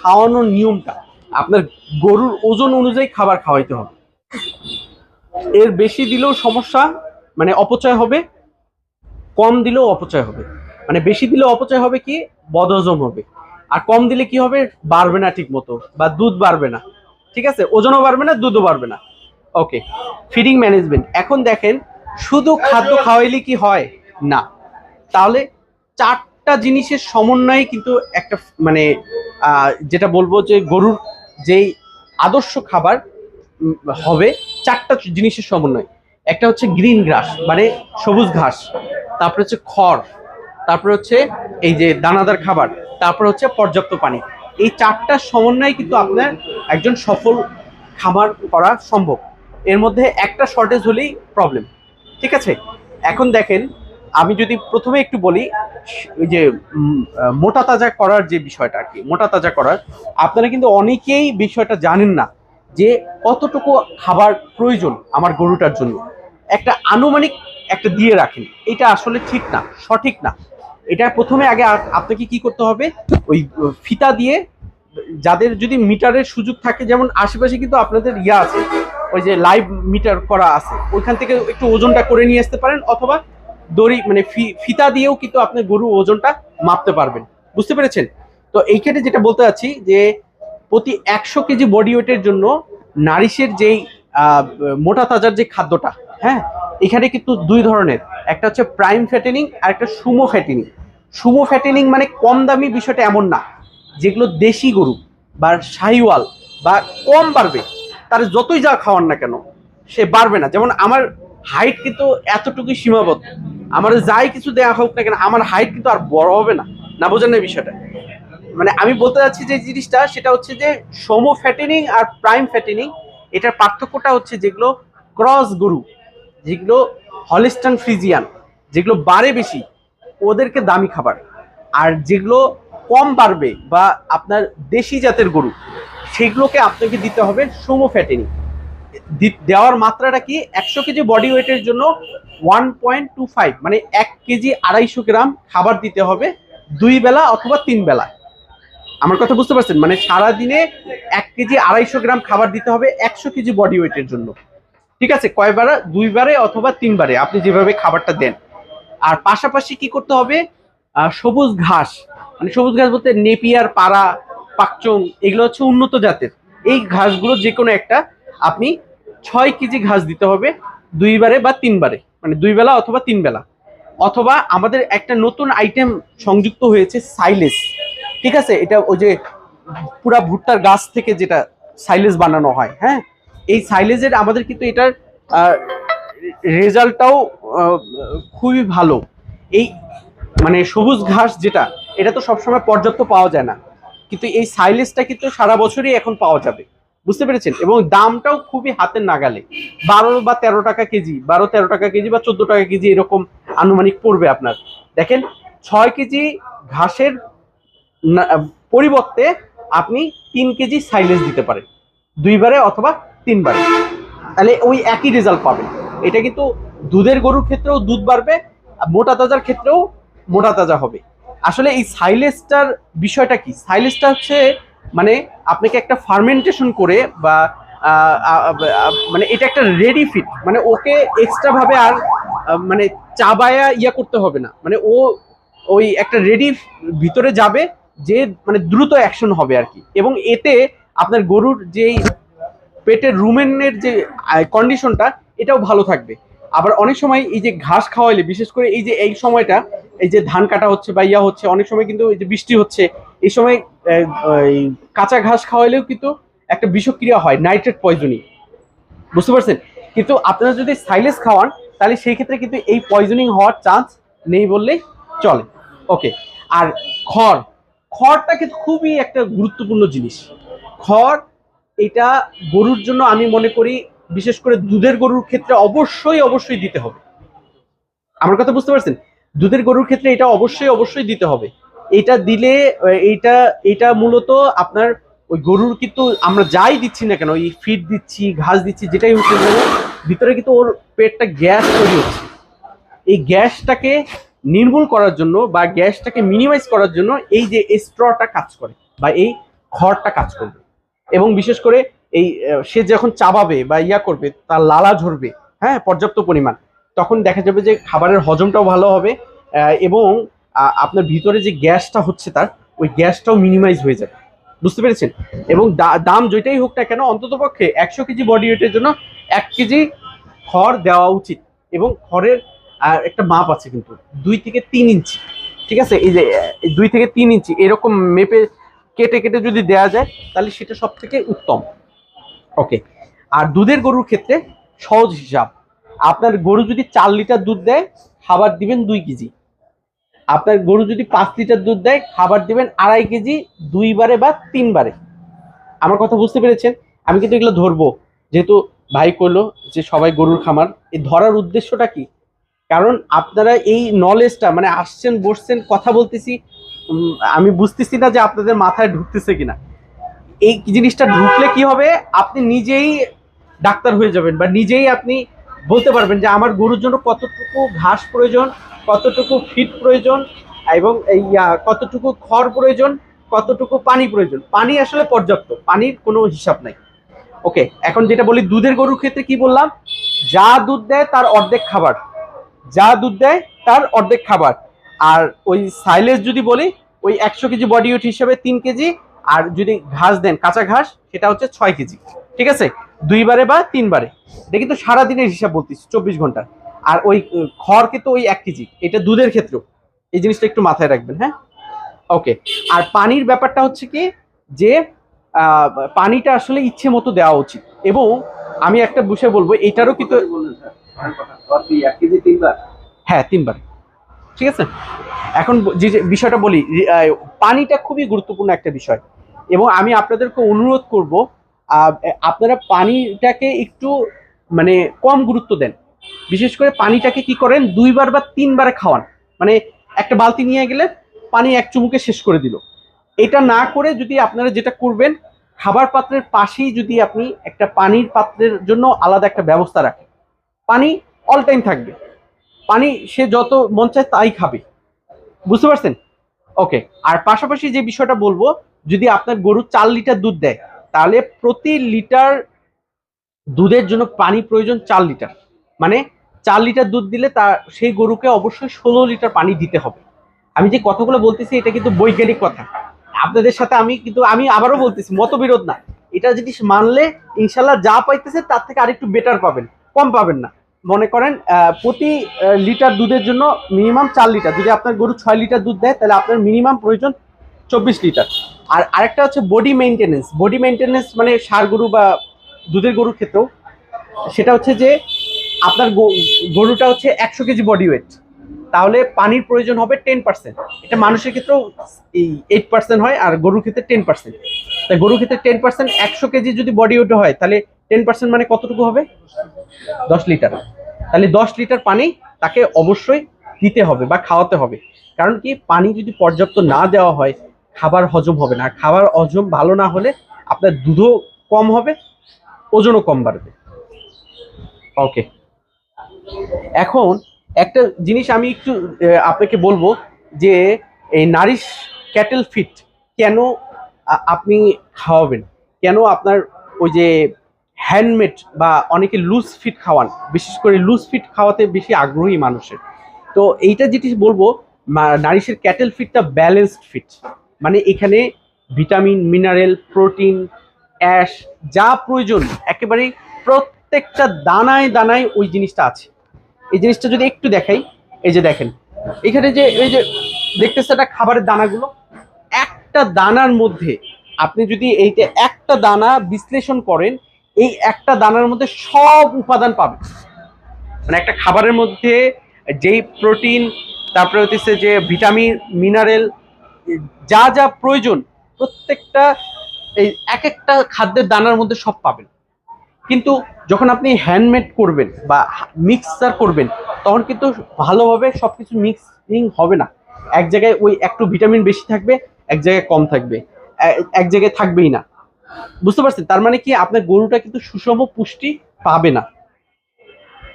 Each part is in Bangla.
খাওয়ানোর নিয়মটা আপনার গরুর ওজন অনুযায়ী খাবার খাওয়াইতে হবে। এর বেশি দিলেও সমস্যা, মানে অপচয় হবে, কম দিলেও অপচয় হবে। মানে বেশি দিলেও অপচয় হবে কি, বদহজম হবে। আর কম দিলে কি হবে, বাড়বে না ঠিক মতো, বা দুধ বাড়বে না। ঠিক আছে, ওজনও বাড়বে না, দুধও বাড়বে না। ওকে, ফিডিং ম্যানেজমেন্ট। এখন দেখেন, শুধু খাদ্য খাওয়াইলে কি হয় না, তাহলে চারটা জিনিসের সমন্বয়ে কিন্তু একটা, মানে যেটা বলবো যে গরুর যেই আদর্শ খাবার হবে, চারটা জিনিসের সমন্বয়। একটা হচ্ছে গ্রিন গ্রাস, মানে সবুজ ঘাস, তারপরে হচ্ছে খড়, তারপরে হচ্ছে এই যে দানাদার খাবার, তারপরে হচ্ছে পর্যাপ্ত পানি। এই চারটার সমন্বয়ে কিন্তু আপনার একজন সফল খামার করা সম্ভব। এর মধ্যে একটা শর্টেজ হলেই প্রবলেম। ঠিক আছে, এখন দেখেন, আমি যদি প্রথমে একটু বলি, ওই যে মোটা তাজা করার যে বিষয়টা আর কি, মোটা তাজা করার, আপনারা কিন্তু অনেকেই বিষয়টা জানেন না যে কতটুকু খাবার প্রয়োজন আমার গরুটার জন্য। একটা আনুমানিক একটা দিয়ে রাখেন, এটা আসলে ঠিক না, সঠিক না। এটা প্রথমে আগে আপনাকে কি করতে হবে, ওই ফিতা দিয়ে, যাদের যদি মিটারের সুযোগ থাকে, যেমন আশেপাশে কিন্তু আপনাদের ইয়া আছে, ওই যে লাইভ মিটার করা আছে, ওইখান থেকে একটু ওজনটা করে নিয়ে আসতে পারেন, অথবা দড়ি, মানে ফিতা দিয়েও কিন্তু আপনি গরু ওজনটা মাপতে পারবেন। বুঝতে পেরেছেন? তো এইখানে যেটা বলতে চাচ্ছি যে প্রতি 100 কেজি বডি ওয়েটের জন্য নারিশের যেই মোটা তাজার যে খাদ্যটা, হ্যাঁ, এখানে কিন্তু দুই ধরনের, একটা হচ্ছে প্রাইম ফ্যাটেনিং আর একটা সুমো ফ্যাটেনিং। সুমো ফ্যাটেনিং মানে কম দামি, বিষয়টা এমন না। যেগুলো দেশি গরু বা শাহিওয়াল বা কম বাড়বে, তার যতই যা খাওয়ান না কেন সে বাড়বে না। যেমন আমার হাইট কিন্তু এতটুকুই সীমাবদ্ধ, আমার যাই কিছু দেওয়া হোক না কেন, আমার হাইট কিন্তু আর বড় হবে না। না, বোঝেন না বিষয়টা? মানে আমি বলতে চাচ্ছি যে জিনিসটা, সেটা হচ্ছে যে সমো ফ্যাটেনিং আর প্রাইম ফ্যাটেনিং, এটার পার্থক্যটা হচ্ছে যেগুলো ক্রস গরু, যেগুলো হলিস্টান ফ্রিজিয়ান, যেগুলো বাড়ে বেশি, ওদেরকে দামি খাবার। আর যেগুলো কম বাড়বে বা আপনার দেশি জাতের গরু, সেগুলোকে আপনাকে দিতে হবে সমো ফ্যাটেনিং। দেওয়ার মাত্রাটা কি, 100 কেজি বডি ওয়েটের জন্য 1.25, মানে 1 কেজি 250 গ্রাম খাবার দিতে হবে 2 বেলা অথবা 3 বেলা। আমার কথা বুঝতে পারছেন? মানে সারাদিনে 1 কেজি 250 গ্রাম খাবার দিতে হবে 100 কেজি বডি ওয়েটের জন্য। ঠিক আছে, কয়বার, 2 বারে অথবা 3 বারে, আপনি যেভাবে খাবারটা দেন। আর পাশাপাশি কি করতে হবে, সবুজ ঘাস, মানে সবুজ ঘাস বলতে নেপিয়ার, পাড়া, পাকচং, এগুলো হচ্ছে উন্নত জাতের। এই ঘাসগুলো যে কোনো একটা আপনি 6 কেজি ঘাস দিতে হবে 2 বারে বা 3 বারে, মানে 2 বেলা অথবা 3 বেলা। অথবা আমাদের একটা নতুন আইটেম সংযুক্ত হয়েছে, সাইলেজ। ঠিক আছে, এটা ওই যে পুরা ভুট্টার গাছ থেকে যেটা সাইলেজ বানানো হয়, হ্যাঁ, এই সাইলেজের আমাদের কিন্তু এটার রেজাল্টটাও খুবই ভালো। এই মানে সবুজ ঘাস যেটা, এটা তো সবসময় পর্যাপ্ত পাওয়া যায় না, কিন্তু এই সাইলেজটা কিন্তু সারা বছরই এখন পাওয়া যাবে। বুঝতে পেরেছেন? এবং দামটাও খুবই হাতের নাগালে, 12 বা 13 টাকা কেজি, 12-13 টাকা কেজি বা 14 টাকা কেজি, এরকম আনুমানিক পড়বে আপনার। দেখেন, 6 কেজি ঘাসের পরিবর্তে আপনি 3 কেজি সাইলেজ দিতে পারেন 2 বারে অথবা 3 বারে, তাহলে ওই একই রেজাল্ট পাবেন। এটা কিন্তু দুধের গরুর ক্ষেত্রেও দুধ বাড়বে, মোটা তাজার ক্ষেত্রেও মোটা তাজা হবে। আসলে এই সাইলেজটার বিষয়টা কি, সাইলেজটা হচ্ছে মানে আপনাকে একটা ফার্মেন্টেশন করে বা মানে এটা একটা রেডি ফিড, মানে ওকে এক্সট্রা ভাবে আর মানে চাবায়া ইয়া করতে হবে না, মানে ও ওই একটা রেডি ভিতরে যাবে, যে মানে দ্রুত অ্যাকশন হবে আর কি। এবং এতে আপনার গরুর যেই পেটের রুমেনের যে কন্ডিশনটা, এটাও ভালো থাকবে। আবার অনেক সময় এই যে ঘাস খাওয়াইলে, বিশেষ করে এই যে এই সময়টা, এই যে ধান কাটা হচ্ছে বা ইয়া হচ্ছে, অনেক সময় কিন্তু এই যে বৃষ্টি হচ্ছে, এই সময় কাঁচা ঘাস খাওয়াইলেও কিন্তু একটা বিষক্রিয়া হয়, নাইট্রেট পয়জনিং। বুঝতে পারছেন? কিন্তু আপনারা যদি সাইলেজ খাওয়ান, তাহলে সেই ক্ষেত্রে কিন্তু এই পয়জনিং হওয়ার চান্স নেই বললেই চলে। ওকে। আর খড়, খড়টা কিন্তু খুবই একটা গুরুত্বপূর্ণ জিনিস। খড়, এটা গরুর জন্য আমি মনে করি, বিশেষ করে দুধের গরুর ক্ষেত্রে অবশ্যই অবশ্যই দিতে হবে। আমার কথা বুঝতে পারছেন? দুধের গরুর ক্ষেত্রে এটা অবশ্যই অবশ্যই দিতে হবে। এটা দিলে এইটা এটা মূলত আপনার ওই গরুর কিন্তু আমরা যাই দিচ্ছি না কেন, এই ফিড দিচ্ছি, ঘাস দিচ্ছি, যেটাই হচ্ছে যেন ভিতরে কিন্তু ওর পেটটা গ্যাস তৈরি হচ্ছে। এই গ্যাসটাকে নির্মূল করার জন্য বা গ্যাসটাকে মিনিমাইজ করার জন্য এই যে স্ট্রটা কাজ করে, বা এই খড়টা কাজ করবে। এবং বিশেষ করে এই সে যখন চাবাবে বা ইয়া করবে, তার লালা ঝরবে, হ্যাঁ, পর্যাপ্ত পরিমাণ, তখন দেখা যাবে যে খাবারের হজমটাও ভালো হবে, এবং আপনার ভিতরে যে গ্যাসটা হচ্ছে তার ওই গ্যাসটাও মিনিমাইজ হয়ে যাবে। বুঝতে পেরেছেন? এবং দাম যেটাই হোক না কেন, অন্তত পক্ষে 100 কেজি বডি ওয়েটের জন্য 1 কেজি খড় দেওয়া উচিত। এবং খড়ের একটা মাপ আছে কিন্তু 2 থেকে 3 ইঞ্চি, ঠিক আছে? এই যে 2 থেকে 3 ইঞ্চি এরকম মেপে কেটে কেটে যদি দেওয়া যায় তাহলে সেটা সব থেকে উত্তম। ওকে। আর দুধের গরুর ক্ষেত্রে সহজ হিসাব, আপনার গরু যদি 4 লিটার দুধ দেয়, খাবার দিবেন 2 কেজি। আপনার গরু যদি 5 লিটার দুধ দেয়, খাবার দিবেন 2.5 কেজি, 2 বারে বা 3 বারে। আমার কথা বুঝতে পেরেছেন? আমি কিন্তু এগুলো ধরবো, যেহেতু ভাই কইলো যে সবাই গরুর খামার, এই ধরার উদ্দেশ্যটা কি? কারণ আপনারা এই নলেজটা মানে আসছেন, বসছেন, কথা বলতেছি, আমি বুঝতেছি না যে আপনাদের মাথায় ঢুকতেছে কিনা। এই জিনিসটা ঢুকলে কি হবে, আপনি নিজেই ডাক্তার হয়ে যাবেন, বা নিজেই আপনি বলতে পারবেন যে আমার গরুর জন্য কতটুকু ঘাস প্রয়োজন, কতটুকু ফিড প্রয়োজন, এবং এই কতটুকু খড় প্রয়োজন, কতটুকু পানি প্রয়োজন। পানি আসলে পর্যাপ্ত, পানির কোনো হিসাব নাই। ওকে, এখন যেটা বলি দুধের গরুর ক্ষেত্রে কি বললাম, যা দুধ দেয় তার অর্ধেক খাবার, যা দুধ দেয় তার অর্ধেক খাবার। আর ওই সাইলেজ যদি বলি, ওই 100 কেজি বডি ওয়েট হিসেবে 3 কেজি, আর যদি ঘাস দেন কাঁচা ঘাস সেটা হচ্ছে 6 কেজি, ঠিক আছে? 2 বারে বা 3 বারে। এটা কিন্তু সারাদিনের হিসাব বলতেছি, 24 ঘন্টা। আর ওই খড় কিন্তু ওই 1 কেজি, এটা দুধের ক্ষেত্রেও, এই জিনিসটা একটু মাথায় রাখবেন, হ্যাঁ? ওকে। আর পানির ব্যাপারটা হচ্ছে কি, যে পানিটা আসলে ইচ্ছে মতো দেওয়া উচিত। এবং আমি একটা বিষয় বলবো, এটারও কিন্তু হ্যাঁ 3 বার, ঠিক আছে? এখন যে বিষয়টা বলি, পানিটা খুবই গুরুত্বপূর্ণ একটা বিষয়। এবং আমি আপনাদেরকে অনুরোধ করব, আপনারা পানিটাকে একটু মানে কম গুরুত্ব দেন। বিশেষ করে পানিটাকে কি করেন, 2 বার বা 3 বারে খাওয়ান। মানে একটা বালতি নিয়ে গেলে পানি এক চুমুকে শেষ করে দিল। এটা না করে যদি আপনারা যেটা করবেন, খাবার পাত্রের পাশেই যদি আপনি একটা পানির পাত্রের জন্য আলাদা একটা ব্যবস্থা রাখেন, পানি অল টাইম থাকবে, পানি সে যত মন চায় তাই খাবে। বুঝতে পারছেন? ওকে। আর পাশাপাশি যে বিষয়টা বলবো, যদি আপনার গরু 4 লিটার দুধ দেয়, তাহলে প্রতি লিটার দুধের জন্য পানি প্রয়োজন 4 লিটার। মানে 4 লিটার দুধ দিলে তা সেই গরুকে অবশ্যই 16 লিটার পানি দিতে হবে। আমি যে কথাগুলো বলতেছি এটা কিন্তু বৈজ্ঞানিক কথা। আপনাদের সাথে আমি আবারও বলতেছি, মতবিরোধ না। এটা জিনিস মানলে ইনশাল্লাহ যা পাইতেছে তার থেকে আরেকটু বেটার পাবেন, কম পাবেন না। মনে করেন প্রতি লিটার দুধের জন্য মিনিমাম 4 লিটার। যদি আপনার গরু 6 লিটার দুধ দেয়, তাহলে আপনার মিনিমাম প্রয়োজন 24 লিটার। আর আরেকটা হচ্ছে বডি মেইনটেনেন্স। বডি মেইনটেনেন্স মানে ষাঁড় গরু বা দুধের গরুর ক্ষেত্রেও সেটা হচ্ছে যে আপনার গরুটা হচ্ছে 100 কেজি বডি ওয়েট, তাহলে পানির প্রয়োজন হবে 10%। এটা মানুষের ক্ষেত্রেও এই 8% হয়, আর গরুর ক্ষেত্রে 10%। তাই গরুর ক্ষেত্রে 10%, 100 কেজি যদি বডি ওয়েট হয়, তাহলে 10% মানে কতটুকু হবে? 10 লিটার। তাহলে 10 লিটার পানি তাকে অবশ্যই দিতে হবে বা খাওয়াতে হবে। কারণ কি, পানি যদি পর্যাপ্ত না দেওয়া হয়, খাবার হজম হবে না। খাবার হজম ভালো না হলে আপনার দুধও কম হবে, ওজনও কম বাড়বে। ওকে। এখন একটা জিনিস আমি একটু আপনাকে বলবো, যে এই নারিশ ক্যাটেল ফিট কেন আপনি খাওয়াবেন, কেন আপনার ওই যে হ্যান্ডমেড বা অনেকে লুজ ফিট খাওয়ান, বিশেষ করে লুজ ফিট খাওয়াতে বেশি আগ্রহী মানুষের। তো এইটা যেটি বলবো, নারিশের ক্যাটেল ফিটটা ব্যালেন্সড ফিট। মানে এখানে ভিটামিন, মিনারেল, প্রোটিন, অ্যাশ যা প্রয়োজন একেবারে প্রত্যেকটা দানায় দানায় ওই জিনিসটা আছে। এই জিনিসটা যদি একটু দেখাই, এই যে দেখেন এখানে যে এই যে দেখতেছে এটা খাবারের দানাগুলো, একটা দানার মধ্যে আপনি যদি এইটা একটা দানা বিশ্লেষণ করেন, এই একটা দানার মধ্যে সব উপাদান পাবেন। মানে একটা খাবারের মধ্যে যেই প্রোটিন, তারপরে হচ্ছে যে ভিটামিন, মিনারেল, যা যা প্রয়োজন প্রত্যেকটা এই এক একটা খাদ্যের দানার মধ্যে সব পাবেন। কিন্তু যখন আপনি হ্যান্ডমেড করবেন বা মিক্সার করবেন, তখন কিন্তু ভালোভাবে সবকিছু মিক্সিং হবে না। এক জায়গায় ওই একটু ভিটামিন বেশি থাকবে, এক জায়গায় কম থাকবে, এক জায়গায় থাকবেই না। বুঝতে পারছেন? তার মানে কি, আপনার গরুটা কিন্তু সুষম পুষ্টি পাবে না।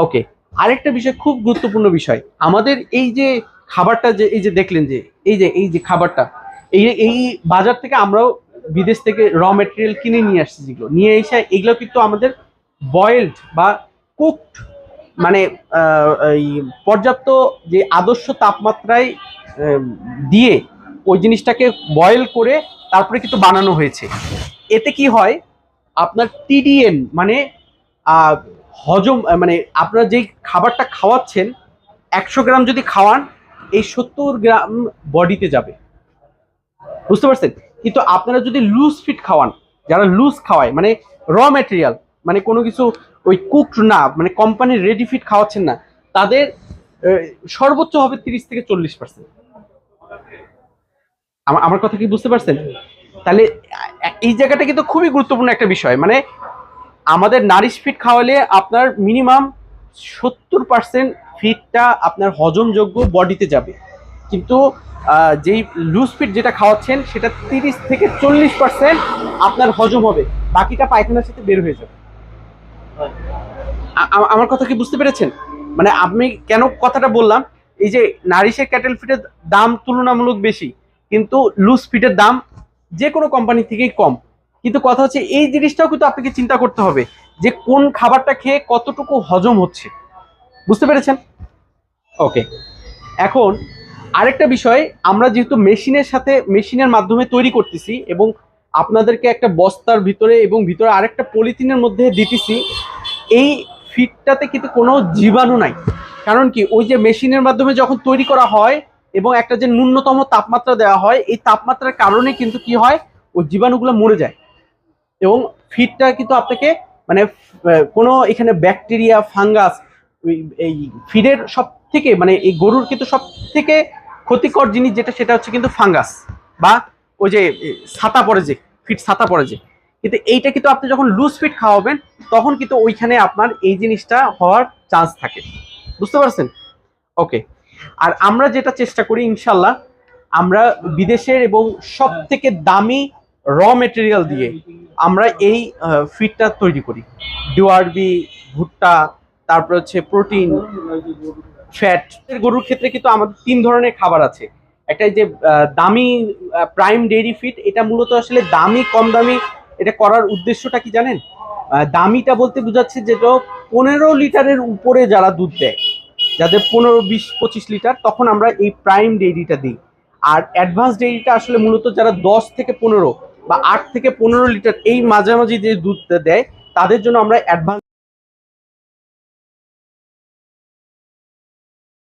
ওকে। আরেকটা বিষয়, খুব গুরুত্বপূর্ণ বিষয়, আমাদের এই যে খাবারটা, যে এই যে দেখলেন যে এই যে খাবারটা, এই বাজার থেকে আমরাও বিদেশ থেকে র মেটেরিয়াল কিনে নিয়ে আসছি, যেগুলো নিয়ে এসে এগুলো কিন্তু আমাদের বয়েলড বা কুকড, মানে এই পর্যাপ্ত যে আদর্শ তাপমাত্রায় দিয়ে ওই জিনিসটাকে বয়েল করে তারপরে কিন্তু বানানো হয়েছে। এতে কি হয়, আপনার টিডিএন মানে হজম, মানে আপনারা যেই খাবারটা খাওয়াচ্ছেন 100 গ্রাম যদি খাওয়ান, এই 70 গ্রাম বডিতে যাবে, বুঝতে পারছেন? কিন্তু আপনারা যদি লুজ ফিট খাওয়ান, যারা লুজ খাওয়ায় মানে র ম্যাটেরিয়াল, মানে কোনো কিছু ওই কুকড না, মানে কোম্পানির রেডি ফিট খাওয়াচ্ছেন না, তাদের সর্বোচ্চ হবে 30 থেকে 40%। আমার কথা কি বুঝতে পারছেন? তাহলে এই জায়গাটা কিন্তু খুবই গুরুত্বপূর্ণ একটা বিষয়। মানে আমাদের নারিশ ফিট খাওয়ালে আপনার মিনিমাম 70% ফিটটা আপনার হজমযোগ্য বডিতে যাবে, কিন্তু যেই লুজ ফিট যেটা খাওয়াচ্ছেন সেটা 30 থেকে 40% আপনার হজম হবে, বাকিটা পায়খানার সাথে বের হয়ে যাবে। আমার কথা কি বুঝতে পেরেছেন? মানে আমি কেন কথাটা বললাম, এই যে নারিশের ক্যাটেল ফিটের দাম তুলনামূলক বেশি, কিন্তু লুজ ফিটের দাম যে কোনো কোম্পানি থেকেই কম। কিন্তু কথা হচ্ছে এই জিনিসটাও কিন্তু আপনাকে চিন্তা করতে হবে যে কোন খাবারটা খেয়ে কতটুকু হজম হচ্ছে, বুঝতে পেরেছেন? ওকে, এখন আরেকটা বিষয়, আমরা যেহেতু মেশিনের মাধ্যমে তৈরি করতেছি এবং আপনাদেরকে একটা বস্তার ভিতরে এবং ভিতরে আরেকটা পলিথিনের মধ্যে দিতেছি, এই ফিডটাতে কিন্তু কোনো জীবাণু নাই। কারণ কি, ওই যে মেশিনের মাধ্যমে যখন তৈরি করা হয় এবং একটা যে ন্যূনতম তাপমাত্রা দেওয়া হয়, এই তাপমাত্রার কারণে কিন্তু কি হয়, ওই জীবাণুগুলো মরে যায় এবং ফিডটা কিন্তু আপনাকে মানে কোনো এখানে ব্যাকটেরিয়া ফাঙ্গাস, এই ফিডের সব থেকে মানে এই গরুর কিন্তু সব থেকে ক্ষতিকর জিনিস যেটা, সেটা হচ্ছে কিন্তু ফাঙ্গাস বা ওই যে ছাতা পড়ে, যে ফিড ছাতা পড়ে যে। কিন্তু এইটা কিন্তু আপনি যখন লুজ ফিড খাওয়াবেন তখন কিন্তু ওইখানে আপনার এই জিনিসটা হওয়ার চান্স থাকে, বুঝতে পারছেন? ওকে, আর আমরা যেটা চেষ্টা করি ইনশাল্লাহ, আমরা বিদেশের এবং সব থেকে দামি র মেটেরিয়াল দিয়ে আমরা এই ফিডটা তৈরি করি। ডিওআরবি, ভুট্টা, তারপর হচ্ছে প্রোটিন, ফ্যাট। গরুর ক্ষেত্রে কিন্তু আমাদের 3 ধরনের খাবার আছে। একটা যে দামি প্রাইম ডেইরি ফিড, এটা মূলত আসলে দামি কম দামি, এটা করার উদ্দেশ্যটা কি জানেন? দামিটা বলতে বোঝাচ্ছে যেটা 15 লিটারের উপরে যারা দুধ দেয়, যাদের 15, 20, 25 লিটার, তখন আমরা এই প্রাইম ডেইরিটা দিই। আর অ্যাডভান্স ডেইরিটা আসলে মূলত যারা 10 থেকে 15 বা 8 থেকে 15 লিটার এই মাঝামাঝি যে দুধ দেয়, তাদের জন্য আমরা অ্যাডভান্স